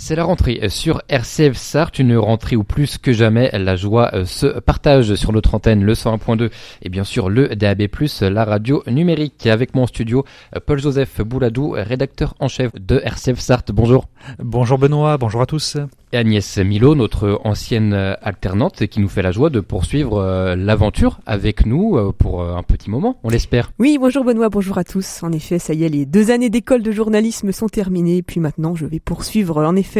C'est la rentrée sur RCF Sarthe, une rentrée où plus que jamais la joie se partage sur notre antenne, le 101.2 et bien sûr le DAB+, la radio numérique. Avec moi en studio, Paul-Joseph Bouladou, rédacteur en chef de RCF Sarthe. Bonjour. Bonjour Benoît, bonjour à tous. Et Agnès Milo, notre ancienne alternante, qui nous fait la joie de poursuivre l'aventure avec nous pour un petit moment, on l'espère. Oui, bonjour Benoît, bonjour à tous. En effet, ça y est, les 2 années d'école de journalisme sont terminées. Puis maintenant, je vais poursuivre en effet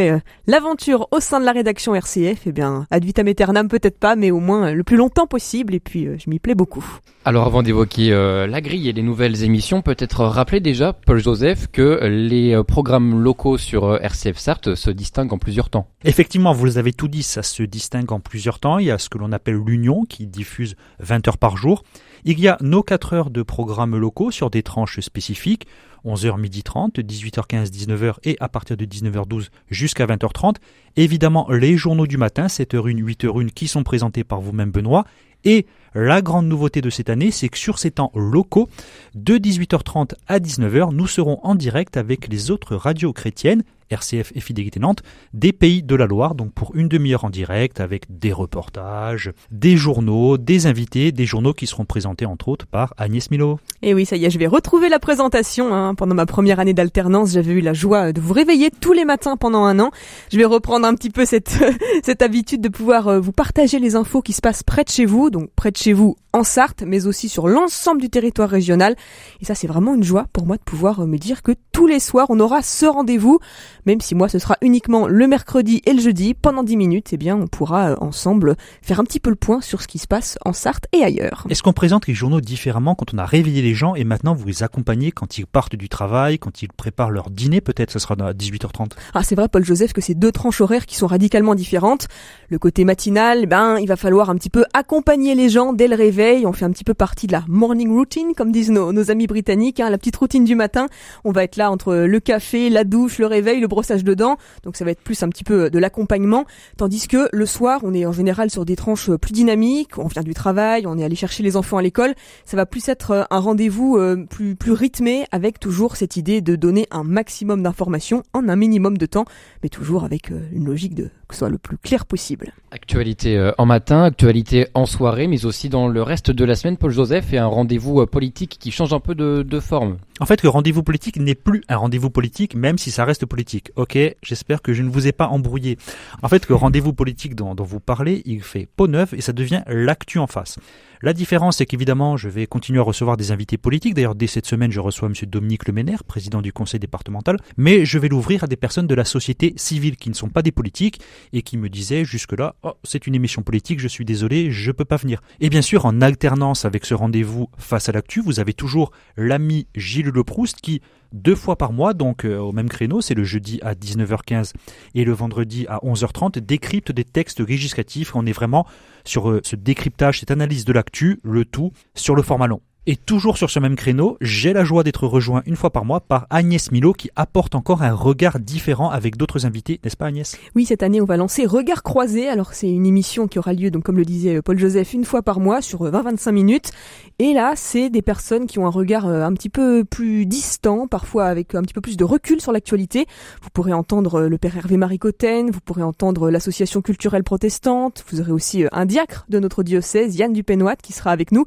l'aventure au sein de la rédaction RCF. Eh bien, ad vitam aeternam peut-être pas, mais au moins le plus longtemps possible. Et puis, je m'y plais beaucoup. Alors avant d'évoquer la grille et les nouvelles émissions, peut-être rappeler déjà, Paul-Joseph, que les programmes locaux sur RCF Sarthe se distinguent en plusieurs temps. Effectivement, vous avez tout dit, ça se distingue en plusieurs temps. Il y a ce que l'on appelle l'Union qui diffuse 20 heures par jour. Il y a nos 4 heures de programmes locaux sur des tranches spécifiques, 11h, 12h30, 18h15, 19h et à partir de 19h12 jusqu'à 20h30. Évidemment, les journaux du matin, 7h01, 8h01 qui sont présentés par vous-même Benoît. Et la grande nouveauté de cette année, c'est que sur ces temps locaux, de 18h30 à 19h, nous serons en direct avec les autres radios chrétiennes, RCF et Fidélité Nantes, des Pays de la Loire, donc pour une demi-heure en direct avec des reportages, des journaux, des invités, des journaux qui seront présentés entre autres par Agnès Milo. Et oui, ça y est, je vais retrouver la présentation. Pendant ma première année d'alternance, j'avais eu la joie de vous réveiller tous les matins pendant 1 an. Je vais reprendre un petit peu cette habitude de pouvoir vous partager les infos qui se passent près de chez vous, donc près de chez vous en Sarthe, mais aussi sur l'ensemble du territoire régional. Et ça, c'est vraiment une joie pour moi de pouvoir me dire que tous les soirs, on aura ce rendez-vous. Même si moi, ce sera uniquement le mercredi et le jeudi, pendant 10 minutes, eh bien, on pourra ensemble faire un petit peu le point sur ce qui se passe en Sarthe et ailleurs. Est-ce qu'on présente les journaux différemment quand on a réveillé les gens et maintenant vous les accompagnez quand ils partent du travail, quand ils préparent leur dîner, peut-être ce sera à 18h30? Ah, c'est vrai, Paul-Joseph, que c'est 2 tranches horaires qui sont radicalement différentes. Le côté matinal, il va falloir un petit peu accompagner les gens dès le réveil. On fait un petit peu partie de la morning routine, comme disent nos amis britanniques, la petite routine du matin. On va être là entre le café, la douche, le réveil, le brossage de dents. Donc ça va être plus un petit peu de l'accompagnement. Tandis que le soir, on est en général sur des tranches plus dynamiques. On vient du travail, on est allé chercher les enfants à l'école. Ça va plus être un rendez-vous plus rythmé, avec toujours cette idée de donner un maximum d'informations en un minimum de temps, mais toujours avec une logique que ce soit le plus clair possible. Actualité en matin, actualité en soirée, mais aussi dans le reste de la semaine, Paul-Joseph, et un rendez-vous politique qui change un peu de forme. En fait, le rendez-vous politique n'est plus un rendez-vous politique, même si ça reste politique. Ok, j'espère que je ne vous ai pas embrouillé. En fait, le rendez-vous politique dont vous parlez, il fait peau neuve et ça devient l'actu en face. La différence, c'est qu'évidemment, je vais continuer à recevoir des invités politiques. D'ailleurs, dès cette semaine, je reçois M. Dominique Leméner, président du conseil départemental. Mais je vais l'ouvrir à des personnes de la société civile qui ne sont pas des politiques et qui me disaient jusque-là, c'est une émission politique, je suis désolé, je peux pas venir. Et bien sûr, en alternance avec ce rendez-vous face à l'actu, vous avez toujours l'ami Gilles Leproust qui, 2 fois par mois, donc au même créneau, c'est le jeudi à 19h15 et le vendredi à 11h30, décrypte des textes législatifs. On est vraiment sur ce décryptage, cette analyse de l'actu, le tout sur le format long. Et toujours sur ce même créneau, j'ai la joie d'être rejoint 1 fois par mois par Agnès Milo qui apporte encore un regard différent avec d'autres invités, n'est-ce pas Agnès? Oui, cette année on va lancer Regard croisé. Alors c'est une émission qui aura lieu, donc comme le disait Paul-Joseph, 1 fois par mois sur 20-25 minutes. Et là, c'est des personnes qui ont un regard un petit peu plus distant, parfois avec un petit peu plus de recul sur l'actualité. Vous pourrez entendre le père Hervé Maricoten, vous pourrez entendre l'association culturelle protestante, vous aurez aussi un diacre de notre diocèse, Yann Dupenoit, qui sera avec nous.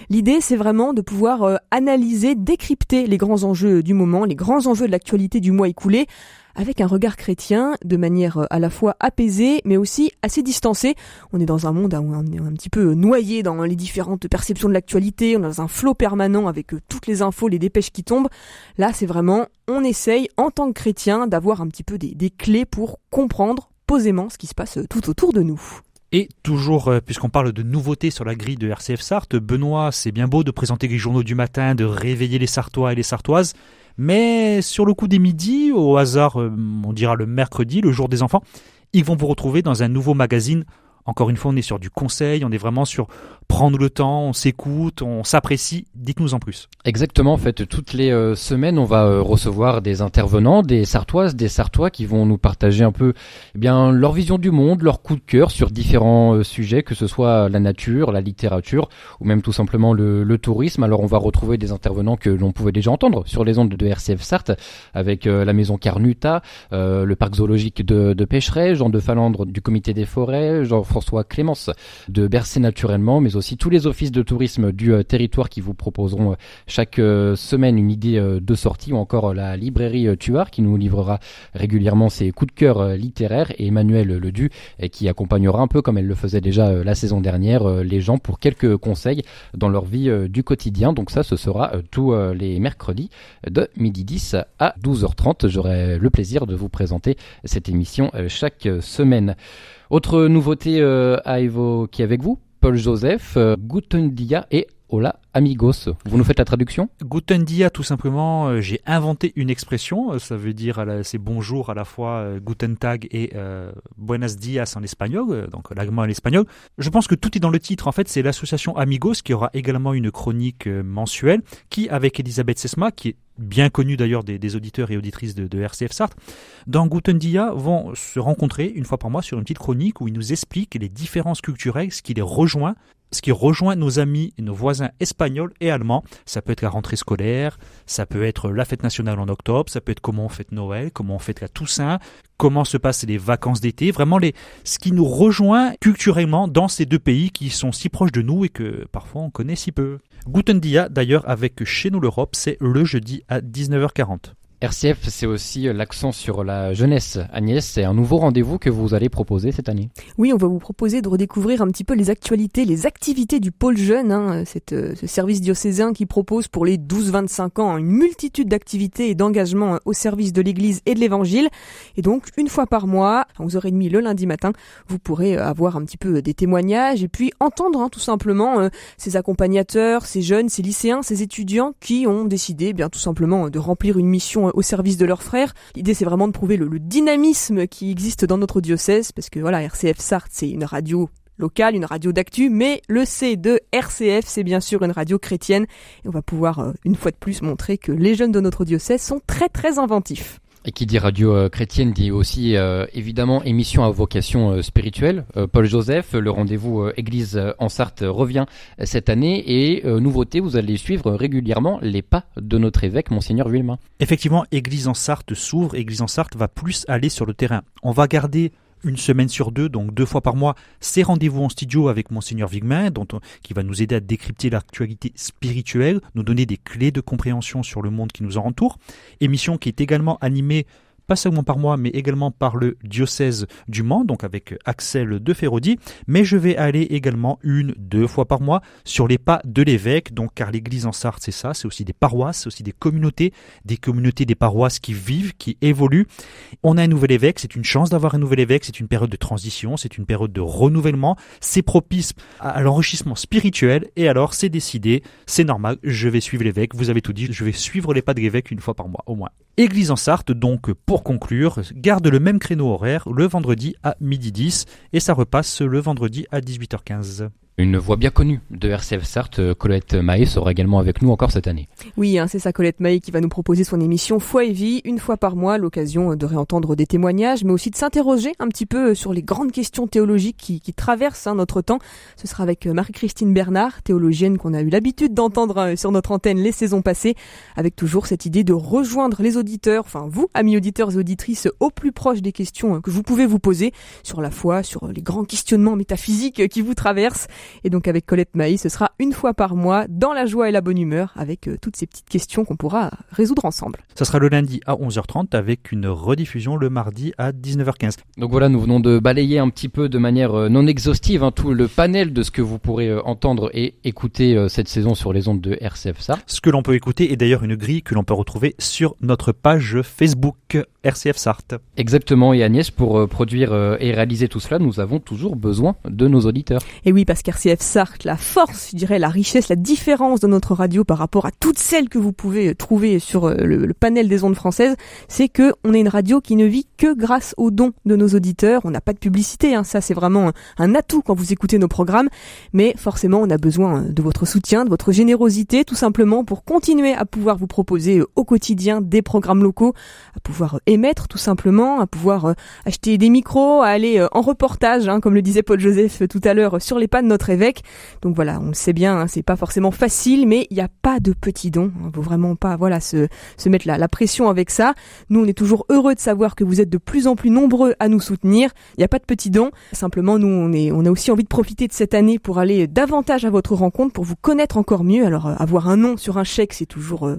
L'idée, c'est vraiment de pouvoir analyser, décrypter les grands enjeux du moment, les grands enjeux de l'actualité du mois écoulé, avec un regard chrétien, de manière à la fois apaisée, mais aussi assez distancée. On est dans un monde où on est un petit peu noyé dans les différentes perceptions de l'actualité, on est dans un flot permanent avec toutes les infos, les dépêches qui tombent. Là, c'est vraiment, on essaye, en tant que chrétien, d'avoir un petit peu des clés pour comprendre posément ce qui se passe tout autour de nous. Et toujours, puisqu'on parle de nouveautés sur la grille de RCF Sarthe, Benoît, c'est bien beau de présenter les journaux du matin, de réveiller les Sartois et les Sartoises, mais sur le coup des midis, au hasard, on dira le mercredi, le jour des enfants, ils vont vous retrouver dans un nouveau magazine Encore une fois, on est sur du conseil, on est vraiment sur prendre le temps, on s'écoute, on s'apprécie. Dites-nous en plus. Exactement, en fait, toutes les semaines, on va recevoir des intervenants, des Sartoises, des Sartois qui vont nous partager un peu leur vision du monde, leur coup de cœur sur différents sujets, que ce soit la nature, la littérature ou même tout simplement le tourisme. Alors on va retrouver des intervenants que l'on pouvait déjà entendre sur les ondes de RCF Sarthe avec la maison Carnuta, le parc zoologique de Pécheret, Jean de Falandre du comité des forêts, Jean-François Clémence de Bercé naturellement, mais aussi tous les offices de tourisme du territoire qui vous proposeront chaque semaine une idée de sortie, ou encore la librairie Tuard qui nous livrera régulièrement ses coups de cœur littéraires, et Emmanuel Ledu qui accompagnera un peu comme elle le faisait déjà la saison dernière les gens pour quelques conseils dans leur vie du quotidien. Donc ça, ce sera tous les mercredis de 12h10 à 12h30. J'aurai le plaisir de vous présenter cette émission chaque semaine. Autre nouveauté à évoquer avec vous, Paul Joseph, Guten Dia et Hola amigos. Vous nous faites la traduction ? Guten dia, tout simplement, j'ai inventé une expression, ça veut dire c'est bonjour à la fois Guten Tag et Buenos Dias en espagnol, donc l'allemand et l'espagnol. Je pense que tout est dans le titre. En fait, c'est l'association Amigos qui aura également une chronique mensuelle qui, avec Elisabeth Sesma, qui est bien connue d'ailleurs des auditeurs et auditrices de RCF Sarthe, dans Guten Dia vont se rencontrer une fois par mois sur une petite chronique où ils nous expliquent les différences culturelles, ce qui rejoint nos amis et nos voisins espagnols et allemands. Ça peut être la rentrée scolaire, ça peut être la fête nationale en octobre, ça peut être comment on fête Noël, comment on fête la Toussaint, comment se passent les vacances d'été, vraiment ce qui nous rejoint culturellement dans ces deux pays qui sont si proches de nous et que parfois on connaît si peu. Guten Dia, d'ailleurs, avec Chez nous l'Europe, c'est le jeudi à 19h40. RCF, c'est aussi l'accent sur la jeunesse. Agnès, c'est un nouveau rendez-vous que vous allez proposer cette année. Oui, on va vous proposer de redécouvrir un petit peu les actualités, les activités du pôle jeune, ce service diocésain qui propose pour les 12-25 ans une multitude d'activités et d'engagements au service de l'Église et de l'Évangile. Et donc, une fois par mois, à 11h30 le lundi matin, vous pourrez avoir un petit peu des témoignages et puis entendre tout simplement ces accompagnateurs, ces jeunes, ces lycéens, ces étudiants qui ont décidé tout simplement de remplir une mission au service de leurs frères. L'idée, c'est vraiment de prouver le dynamisme qui existe dans notre diocèse, parce que voilà, RCF Sarthe, c'est une radio locale, une radio d'actu, mais le C de RCF, c'est bien sûr une radio chrétienne. Et on va pouvoir, une fois de plus, montrer que les jeunes de notre diocèse sont très très inventifs. Et qui dit radio chrétienne dit aussi évidemment émission à vocation spirituelle. Paul Joseph, le rendez-vous Église en Sarthe revient cette année et nouveauté, vous allez suivre régulièrement les pas de notre évêque, Monseigneur Villemain. Effectivement, Église en Sarthe s'ouvre, Église en Sarthe va plus aller sur le terrain. On va garder une semaine sur deux, donc 2 fois par mois, ces rendez-vous en studio avec Monseigneur Villemain, qui va nous aider à décrypter l'actualité spirituelle, nous donner des clés de compréhension sur le monde qui nous entoure. Émission qui est également animée pas seulement par moi, mais également par le diocèse du Mans, donc avec Axel de Ferraudy. Mais je vais aller également 1-2 fois par mois sur les pas de l'évêque, donc car l'Église en Sarthe, c'est ça, c'est aussi des paroisses, c'est aussi des communautés, des paroisses qui vivent, qui évoluent. On a un nouvel évêque, c'est une chance d'avoir un nouvel évêque, c'est une période de transition, c'est une période de renouvellement, c'est propice à l'enrichissement spirituel, et alors c'est décidé, c'est normal, je vais suivre l'évêque, vous avez tout dit, je vais suivre les pas de l'évêque 1 fois par mois, au moins. Église en Sarthe, donc pour conclure, garde le même créneau horaire le vendredi à 12h10 et ça repasse le vendredi à 18h15. Une voix bien connue de RCF Sarthe, Colette Mahé, sera également avec nous encore cette année. Oui, c'est ça, Colette Mahé qui va nous proposer son émission Foi et Vie, 1 fois par mois, l'occasion de réentendre des témoignages, mais aussi de s'interroger un petit peu sur les grandes questions théologiques qui traversent notre temps. Ce sera avec Marie-Christine Bernard, théologienne qu'on a eu l'habitude d'entendre sur notre antenne les saisons passées, avec toujours cette idée de rejoindre les auditeurs, enfin vous, amis auditeurs et auditrices, au plus proche des questions que vous pouvez vous poser sur la foi, sur les grands questionnements métaphysiques qui vous traversent. Et donc avec Colette Mahé, ce sera 1 fois par mois dans la joie et la bonne humeur avec toutes ces petites questions qu'on pourra résoudre ensemble. Ça sera le lundi à 11h30 avec une rediffusion le mardi à 19h15. Donc voilà, nous venons de balayer un petit peu de manière non exhaustive tout le panel de ce que vous pourrez entendre et écouter cette saison sur les ondes de RCF Sarthe. Ce que l'on peut écouter est d'ailleurs une grille que l'on peut retrouver sur notre page Facebook RCF Sarthe. Exactement, et Agnès, pour produire et réaliser tout cela, nous avons toujours besoin de nos auditeurs. Et oui, parce qu'RCF RCF Sarthe, la force, je dirais, la richesse, la différence de notre radio par rapport à toutes celles que vous pouvez trouver sur le panel des ondes françaises, c'est que on est une radio qui ne vit que grâce aux dons de nos auditeurs. On n'a pas de publicité, hein, ça c'est vraiment un atout quand vous écoutez nos programmes, mais forcément on a besoin de votre soutien, de votre générosité, tout simplement pour continuer à pouvoir vous proposer au quotidien des programmes locaux, à pouvoir émettre tout simplement, à pouvoir acheter des micros, à aller en reportage, hein, comme le disait Paul Joseph tout à l'heure, sur les pas de notre évêque. Donc voilà, on le sait bien, hein, c'est pas forcément facile, mais il n'y a pas de petits dons. On ne faut vraiment pas se mettre la pression avec ça. Nous, on est toujours heureux de savoir que vous êtes de plus en plus nombreux à nous soutenir. Il n'y a pas de petits dons. Simplement, nous, on a aussi envie de profiter de cette année pour aller davantage à votre rencontre, pour vous connaître encore mieux. Alors, avoir un nom sur un chèque, c'est toujours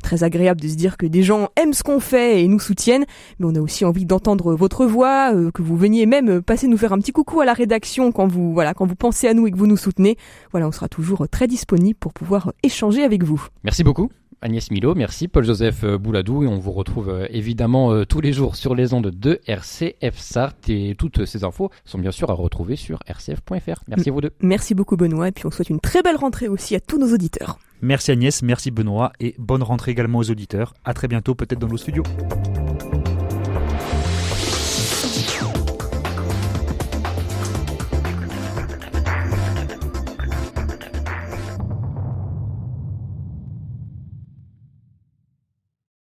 très agréable de se dire que des gens aiment ce qu'on fait et nous soutiennent. Mais on a aussi envie d'entendre votre voix, que vous veniez même passer nous faire un petit coucou à la rédaction quand vous pensez à nous et que vous nous soutenez. Voilà, on sera toujours très disponible pour pouvoir échanger avec vous. Merci beaucoup. Agnès Milo, merci Paul-Joseph Bouladou, et on vous retrouve évidemment tous les jours sur les ondes de RCF Sarthe, et toutes ces infos sont bien sûr à retrouver sur rcf.fr. Merci à vous deux. Merci beaucoup Benoît, et puis on souhaite une très belle rentrée aussi à tous nos auditeurs. Merci Agnès, merci Benoît, et bonne rentrée également aux auditeurs. À très bientôt, peut-être dans nos studios.